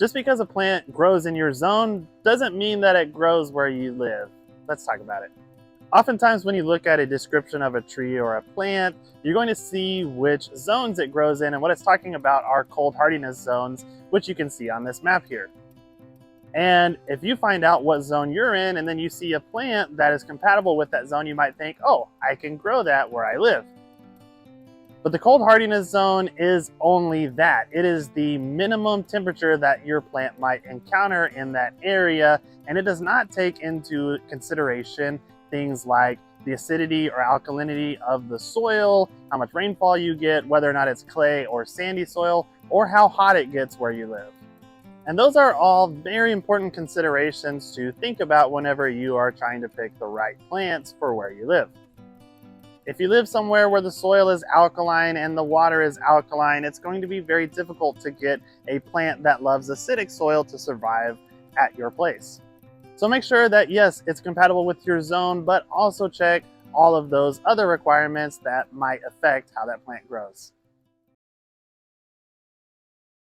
Just because a plant grows in your zone doesn't mean that it grows where you live. Let's talk about it. Oftentimes when you look at a description of a tree or a plant, you're going to see which zones it grows in, and what it's talking about are cold hardiness zones, which you can see on this map here. And if you find out what zone you're in and then you see a plant that is compatible with that zone, you might think, oh, I can grow that where I live. But the cold hardiness zone is only that. It is the minimum temperature that your plant might encounter in that area, and it does not take into consideration things like the acidity or alkalinity of the soil, how much rainfall you get, whether or not it's clay or sandy soil, or how hot it gets where you live. And those are all very important considerations to think about whenever you are trying to pick the right plants for where you live. If you live somewhere where the soil is alkaline and the water is alkaline, it's going to be very difficult to get a plant that loves acidic soil to survive at your place. So make sure that yes, it's compatible with your zone, but also check all of those other requirements that might affect how that plant grows.